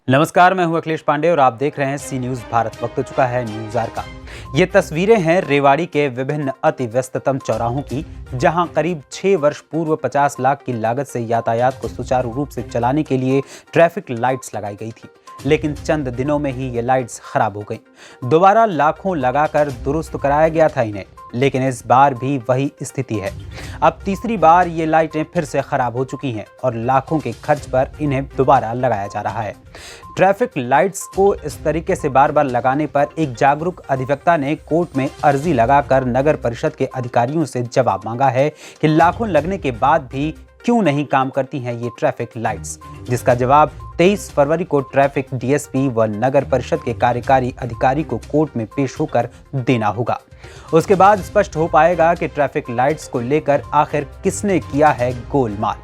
नमस्कार, मैं हूं अखिलेश पांडे और आप देख रहे हैं सी न्यूज भारत। वक्त हो चुका है न्यूज आवर का। ये तस्वीरें हैं रेवाड़ी के विभिन्न अति व्यस्ततम चौराहों की, जहां करीब 6 वर्ष पूर्व 50 लाख की लागत से यातायात को सुचारू रूप से चलाने के लिए ट्रैफिक लाइट्स लगाई गई थी, लेकिन चंद दिनों में ही ये लाइट्स खराब हो गईं। दोबारा लाखों लगाकर दुरुस्त कराया गया था इन्हें, लेकिन इस बार भी वही स्थिति है। अब तीसरी बार ये लाइटें फिर से खराब हो चुकी हैं और लाखों के खर्च पर इन्हें दोबारा लगाया जा रहा है। ट्रैफिक लाइट्स को इस तरीके से बार बार लगाने पर एक जागरूक अधिवक्ता ने कोर्ट में अर्जी लगाकर नगर परिषद के अधिकारियों से जवाब मांगा है कि लाखों लगने के बाद भी क्यों नहीं काम करती हैं ये ट्रैफिक लाइट्स, जिसका जवाब 23 फरवरी को ट्रैफिक डीएसपी व नगर परिषद के कार्यकारी अधिकारी को कोर्ट में पेश होकर देना होगा। उसके बाद स्पष्ट हो पाएगा कि ट्रैफिक लाइट्स को लेकर आखिर किसने किया है गोलमाल।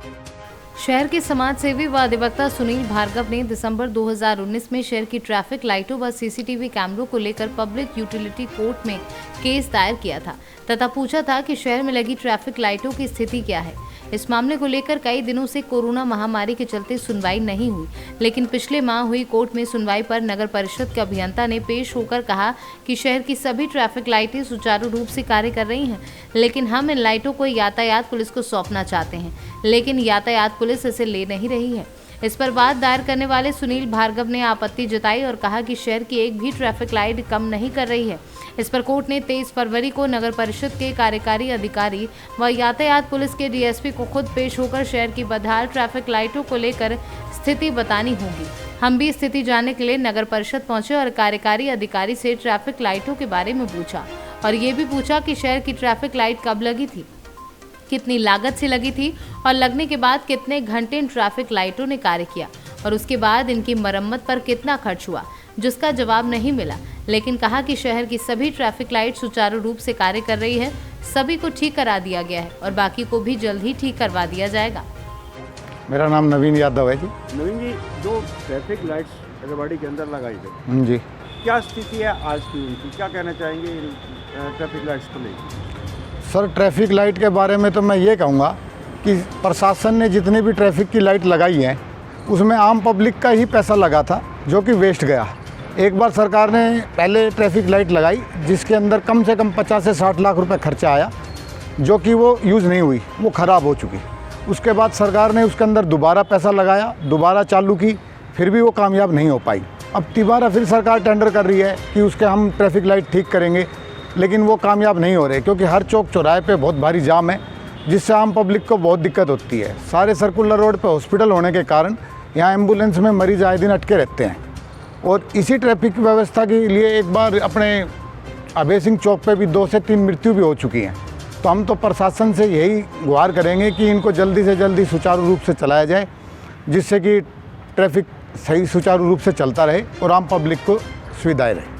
शहर के समाज सेवी व अधिवक्ता सुनील भार्गव ने दिसंबर 2019 में शहर की ट्रैफिक लाइटों व सीसीटीवी कैमरों को लेकर पब्लिक यूटिलिटी कोर्ट में केस दायर किया था तथा पूछा था कि शहर में लगी ट्रैफिक लाइटों की स्थिति क्या है। इस मामले को लेकर कई दिनों से कोरोना महामारी के चलते सुनवाई नहीं हुई, लेकिन पिछले माह हुई कोर्ट में सुनवाई पर नगर परिषद के अभियंता ने पेश होकर कहा कि शहर की सभी ट्रैफिक लाइटें सुचारू रूप से कार्य कर रही हैं, लेकिन हम इन लाइटों को यातायात पुलिस को सौंपना चाहते हैं, लेकिन यातायात पुलिस इसे ले नहीं रही है। इस पर वाद दायर करने वाले सुनील भार्गव ने आपत्ति जताई और कहा कि शहर की एक भी ट्रैफिक लाइट कम नहीं कर रही है। इस पर कोर्ट ने 23 फरवरी को नगर परिषद के कार्यकारी अधिकारी व यातायात पुलिस के डीएसपी को खुद पेश होकर शहर की बदहाल ट्रैफिक लाइटों को लेकर स्थिति बतानी होगी। हम भी स्थिति जानने के लिए नगर परिषद पहुंचे और कार्यकारी अधिकारी से ट्रैफिक लाइटों के बारे में पूछा और ये भी पूछा कि शहर की ट्रैफिक लाइट कब लगी थी, कितनी लागत से लगी थी और लगने के बाद कितने घंटे इन ट्रैफिक लाइटों ने कार्य किया और उसके बाद इनकी मरम्मत पर कितना खर्च हुआ, जिसका जवाब नहीं मिला। लेकिन कहा कि शहर की सभी ट्रैफिक लाइट सुचारू रूप से कार्य कर रही है, सभी को ठीक करा दिया गया है और बाकी को भी जल्द ही ठीक करवा दिया जाएगा। मेरा नाम नवीन यादव है जी। नवीन जी, जो ट्रैफिक लाइट्स रेवाड़ी के अंदर लगाई गई जी, क्या स्थिति है आज की उनकी, क्या कहना चाहेंगे इन ट्रैफिक लाइट्स को लेकर? सर ट्रैफिक लाइट के बारे में तो मैं ये कहूँगा कि प्रशासन ने जितनी भी ट्रैफिक की लाइट लगाई है उसमें आम पब्लिक का ही पैसा लगा था, जो कि वेस्ट गया। एक बार सरकार ने पहले ट्रैफिक लाइट लगाई जिसके अंदर कम से कम 50 से 60 लाख रुपए खर्चा आया, जो कि वो यूज़ नहीं हुई, वो ख़राब हो चुकी। उसके बाद सरकार ने उसके अंदर दोबारा पैसा लगाया, दोबारा चालू की, फिर भी वो कामयाब नहीं हो पाई। अब दोबारा फिर सरकार टेंडर कर रही है कि उसके हम ट्रैफिक लाइट ठीक करेंगे, लेकिन वो कामयाब नहीं हो रहे क्योंकि हर चौक चौराहे पे बहुत भारी जाम है, जिससे आम पब्लिक को बहुत दिक्कत होती है। सारे सर्कुलर रोड पे हॉस्पिटल होने के कारण यहाँ एम्बुलेंस में मरीज आए दिन अटके रहते हैं। और इसी ट्रैफिक व्यवस्था के लिए एक बार अपने अभय सिंह चौक पे भी 2 से 3 मृत्यु भी हो चुकी हैं। तो हम तो प्रशासन से यही गुहार करेंगे कि इनको जल्दी से जल्दी सुचारू रूप से चलाया जाए, जिससे कि ट्रैफिक सही सुचारू रूप से चलता रहे और आम पब्लिक को सुविधाएँ रहे।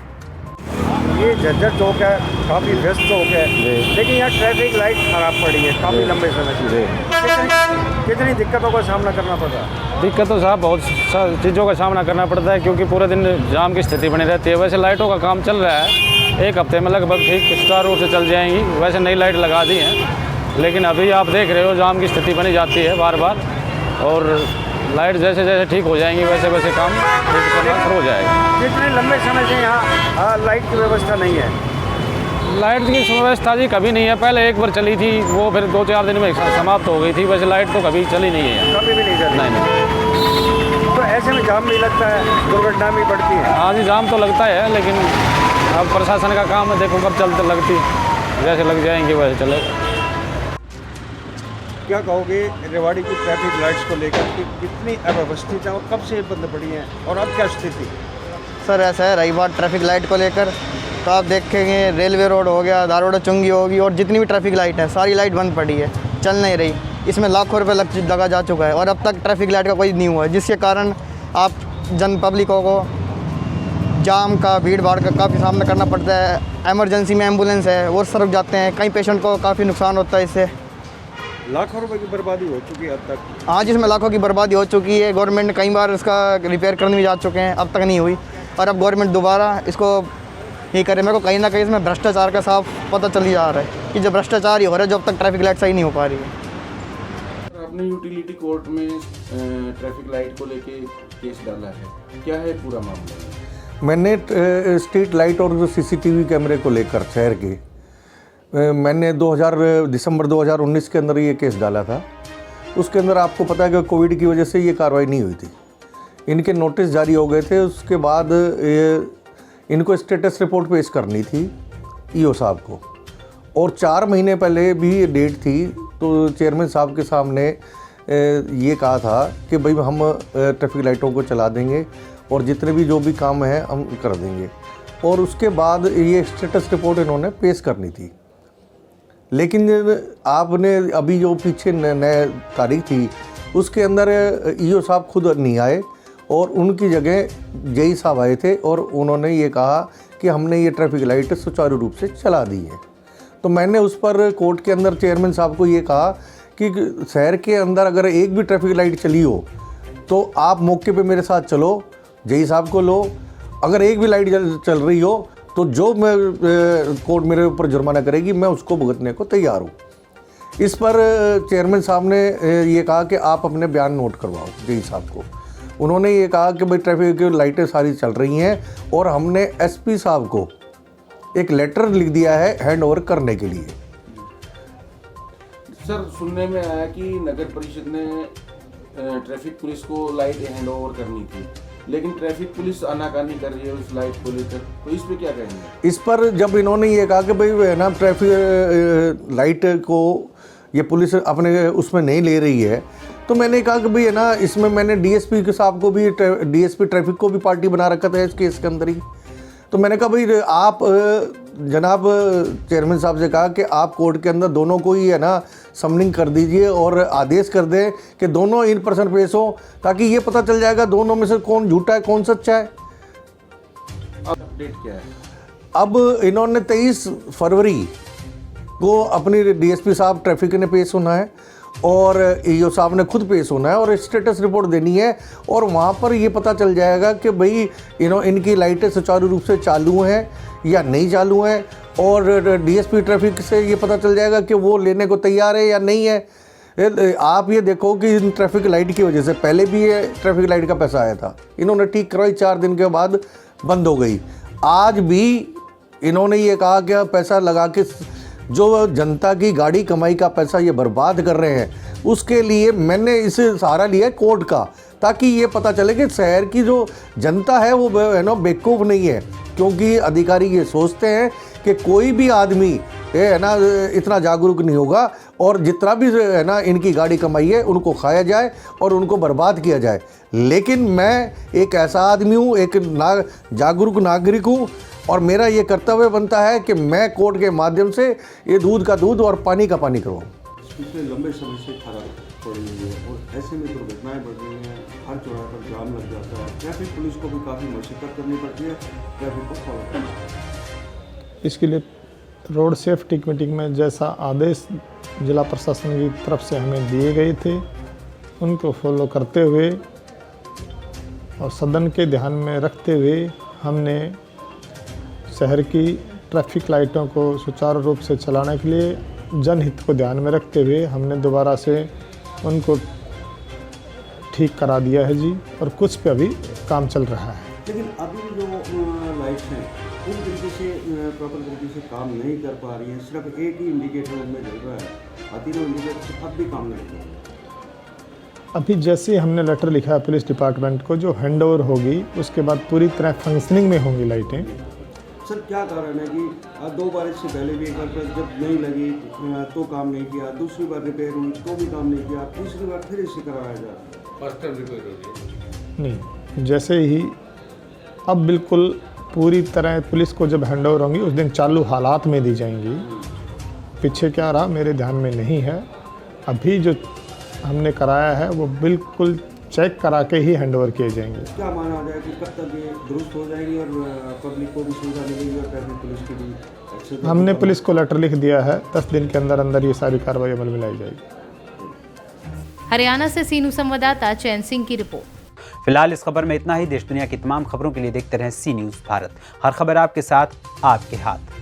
ये जर्जर चौक है, काफ़ी व्यस्त चौक है, लेकिन यहाँ ट्रैफिक लाइट खराब पड़ी है काफ़ी लंबे समय से। कितनी दिक्कतों का सामना करना पड़ रहा है? दिक्कत तो साहब बहुत चीज़ों का सामना करना पड़ता है, क्योंकि पूरे दिन जाम की स्थिति बनी रहती है। वैसे लाइटों का काम चल रहा है, 1 हफ्ते में लगभग ठीक सुचारू रूप से चल जाएंगी। वैसे नई लाइट लगा दी हैं, लेकिन अभी आप देख रहे हो जाम की स्थिति बनी जाती है बार बार, और लाइट जैसे जैसे ठीक हो जाएंगी वैसे वैसे काम ठीक करना शुरू हो जाएगा। कितने लंबे समय से यहाँ लाइट की व्यवस्था नहीं है? लाइट की व्यवस्था जी कभी नहीं है। पहले एक बार चली थी, वो फिर 2-4 दिन में समाप्त हो गई थी। वैसे लाइट तो कभी चली नहीं है, कभी भी नहीं चली। नहीं। तो ऐसे में जाम भी लगता है, दुर्घटना भी बढ़ती है। हाँ जी, जाम तो लगता है, लेकिन अब प्रशासन का काम है, देखो कब चलते लगती, जैसे लग जाएंगे वैसे चलेगा। क्या कहोगे रेवाड़ी की ट्रैफिक लाइट्स को लेकर कि कितनी अव्यवस्थित है और कब से बंद पड़ी हैं और अब क्या स्थिति? सर ऐसा है, रही बात ट्रैफिक लाइट को लेकर तो आप देखेंगे रेलवे रोड हो गया, दारोड़ा चुंगी होगी और जितनी भी ट्रैफिक लाइट है सारी लाइट बंद पड़ी है, चल नहीं रही। इसमें लाखों रुपए लगा जा चुका है और अब तक ट्रैफिक लाइट का कोई नहीं हुआ है, जिसके कारण आप जन पब्लिकों को जाम का, भीड़ भाड़ का काफ़ी सामना करना पड़ता है। एमरजेंसी में एम्बुलेंस है वो सब रुक जाते हैं, कई पेशेंट को काफ़ी नुकसान होता है इससे। लाखों रुपए की बर्बादी हो चुकी है अब तक। हाँ, जिसमें लाखों की बर्बादी हो चुकी है। गवर्नमेंट कई बार इसका रिपेयर करने भी जा चुके हैं, अब तक नहीं हुई और अब गवर्नमेंट दोबारा इसको ये करे। मेरे को कहीं ना कहीं इसमें भ्रष्टाचार का साफ पता चल ही जा रहा है कि जो भ्रष्टाचार ही हो रहा है, जब तक ट्रैफिक लाइट सही नहीं हो पा रही है। आपने यूटिलिटी कोर्ट में ट्रैफिक लाइट को लेके केस डाला है, क्या है पूरा मामला? मैंने स्ट्रीट लाइट और जो सीसीटीवी कैमरे को लेकर शहर के मैंने दिसंबर 2019 के अंदर ये केस डाला था। उसके अंदर आपको पता है कि कोविड की वजह से ये कार्रवाई नहीं हुई थी। इनके नोटिस जारी हो गए थे। उसके बाद इनको स्टेटस रिपोर्ट पेश करनी थी ईओ साहब को, और 4 महीने पहले भी डेट थी। तो चेयरमैन साहब के सामने ये कहा था कि भाई हम ट्रैफिक लाइटों को चला देंगे और जितने भी जो भी काम है हम कर देंगे, और उसके बाद ये स्टेटस रिपोर्ट इन्होंने पेश करनी थी। लेकिन आपने अभी जो पीछे नए तारीख थी उसके अंदर ईओ साहब खुद नहीं आए और उनकी जगह जेई साहब आए थे, और उन्होंने ये कहा कि हमने ये ट्रैफिक लाइट सुचारू रूप से चला दी है। तो मैंने उस पर कोर्ट के अंदर चेयरमैन साहब को ये कहा कि शहर के अंदर अगर एक भी ट्रैफिक लाइट चली हो तो आप मौके पे मेरे साथ चलो, जेई साहब को लो। अगर एक भी लाइट चल रही हो तो जो मैं कोर्ट मेरे ऊपर जुर्माना करेगी मैं उसको भुगतने को तैयार हूँ। इस पर चेयरमैन साहब ने ये कहा कि आप अपने बयान नोट करवाओ जेई साहब को। उन्होंने ये कहा कि भाई ट्रैफिक की लाइटें सारी चल रही हैं, और हमने एसपी साहब को एक लेटर लिख दिया है हैंड ओवर करने के लिए। सर, सुनने में आया कि नगर परिषद ने ट्रैफिक पुलिस को लाइट हैंड ओवर करनी थी, लेकिन ट्रैफिक पुलिस आनाकानी कर रही है उस लाइट को लेकर, तो इस पे क्या कहेंगे? इस पर जब इन्होंने ये कहा कि भाई है ना ट्रैफिक लाइट को ये पुलिस अपने उसमें नहीं ले रही है, तो मैंने कहा कि भाई है ना इसमें मैंने डीएसपी के साहब को भी, डीएसपी ट्रैफिक को भी पार्टी बना रखा था इस केस के अंदर ही। तो मैंने कहा भाई आप जनाब चेयरमैन साहब से कहा कि आप कोर्ट के अंदर दोनों को ही है ना समनिंग कर दीजिए और आदेश कर दें कि दोनों इन पर्सन पेश हो, ताकि ये पता चल जाएगा दोनों में से कौन झूठा है कौन सच्चा है। अपडेट क्या है? अब इन्होंने 23 फरवरी को अपनी डीएसपी साहब ट्रैफिक ने पेश होना है और ईओ साहब ने खुद पेश होना है और स्टेटस रिपोर्ट देनी है, और वहाँ पर ये पता चल जाएगा कि भाई इनकी लाइटें सुचारू रूप से चालू हैं या नहीं चालू हैं, और डीएसपी ट्रैफिक से ये पता चल जाएगा कि वो लेने को तैयार है या नहीं है। आप ये देखो कि इन ट्रैफिक लाइट की वजह से पहले भी ये ट्रैफिक लाइट का पैसा आया था, इन्होंने ठीक करवाई, 4 दिन के बाद बंद हो गई। आज भी इन्होंने ये कहा कि पैसा लगा के जो जनता की गाड़ी कमाई का पैसा ये बर्बाद कर रहे हैं, उसके लिए मैंने इसे सहारा लिया है कोर्ट का, ताकि ये पता चले कि शहर की जो जनता है वो है ना बेवकूफ़ नहीं है। क्योंकि अधिकारी ये सोचते हैं कि कोई भी आदमी है ना इतना जागरूक नहीं होगा और जितना भी है ना इनकी गाड़ी कमाई है उनको खाया जाए और उनको बर्बाद किया जाए। लेकिन मैं एक ऐसा आदमी हूँ, एक जागरूक नागरिक हूँ, और मेरा ये कर्तव्य बनता है कि मैं कोर्ट के माध्यम से ये दूध का दूध और पानी का पानी करवाऊँ। पिछले लंबे समय से खराब पड़ रही है और ऐसे में दुर्घटनाएं बढ़ रही हैं, हर चौराहे पर जाम लग जाता है, ट्रैफिक पुलिस को भी काफ़ी मशक्कत करनी पड़ती है ट्रैफिक को फॉलो करना। इसके लिए रोड सेफ्टी मीटिंग में जैसा आदेश जिला प्रशासन की तरफ से हमें दिए गए थे उनको फॉलो करते हुए और सदन के ध्यान में रखते हुए हमने शहर की ट्रैफिक लाइटों को सुचारू रूप से चलाने के लिए जनहित को ध्यान में रखते हुए हमने दोबारा से उनको ठीक करा दिया है जी, और कुछ पे अभी काम चल रहा है। लेकिन अभी जो लाइट्स हैं पूरी तरीके से प्रॉपर तरीके से काम नहीं कर पा रही हैं, सिर्फ एक ही इंडिकेटर उनमें जल रहा है, तीनों इंडिकेटर से अब भी काम नहीं कर रहा है। अभी जैसे हमने लेटर लिखा है पुलिस डिपार्टमेंट को, जो हैंड ओवर होगी उसके बाद पूरी तरह फंक्शनिंग में होंगी लाइटें। सर, क्या कारण है कि 2 बार इससे पहले भी एक बार जब नहीं लगी तो काम नहीं किया, दूसरी बार रिपेयर हुई तो भी काम नहीं किया, तीसरी बार फिर इसे कराया जा रहा है, फर्स्ट टाइम रिपेयर हो गई? नहीं, जैसे ही अब बिल्कुल पूरी तरह पुलिस को जब हैंड ओवर होंगी उस दिन चालू हालात में दी जाएंगी। पीछे क्या रहा मेरे ध्यान में नहीं है। अभी जो हमने कराया है वो बिल्कुल चेक करा के ही हैंड ओवर किए जाएंगे। क्या माना जाए कि कब तक ये दुरुस्त हो जाएंगी और पब्लिक को भी सुविधा मिलेगी और ट्रैफिक पुलिस की भी? हमने पुलिस को लेटर लिख दिया है, 10 दिन के अंदर अंदर ये सारी कार्रवाई अमल में लाई जाएगी। हरियाणा से सीनू संवाददाता चैन सिंह की रिपोर्ट। फिलहाल इस खबर में इतना ही। देश दुनिया की तमाम खबरों के लिए देखते रहें सी न्यूज़ भारत। हर खबर आपके साथ, आपके हाथ।